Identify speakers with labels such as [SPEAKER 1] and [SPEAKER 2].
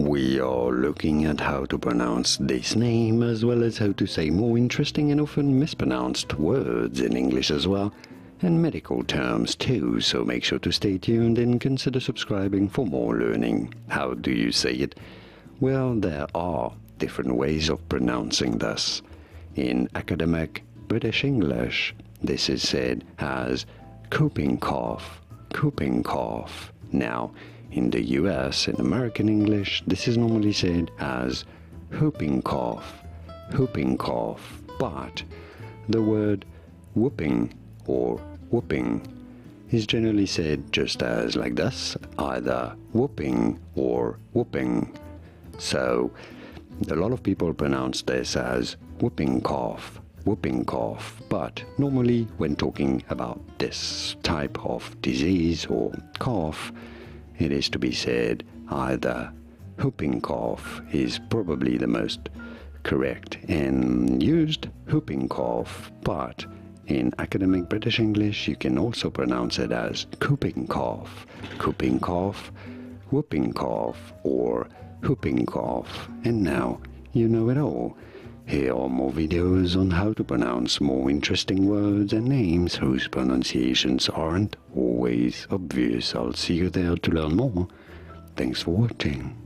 [SPEAKER 1] We are looking at how to pronounce this name as well as how to say more interesting and often mispronounced words in English as well, and medical terms too, so make sure to stay tuned and consider subscribing for more learning. How do you say it? Well, there are different ways of pronouncing this. In academic British English, this is said as whooping cough, whooping cough. Now, in the US, in American English, this is normally said as whooping cough, whooping cough. But the word whooping or whooping is generally said just as like this, either whooping or whooping. So, a lot of people pronounce this as whooping cough, but normally when talking about this type of disease or cough, it is to be said either whooping cough is probably the most correct and used whooping cough, but in academic British English you can also pronounce it as whooping cough, whooping cough, whooping cough, or whooping cough. And now you know it all. Here are more videos on how to pronounce more interesting words and names whose pronunciations aren't always obvious. I'll see you there to learn more. Thanks for watching.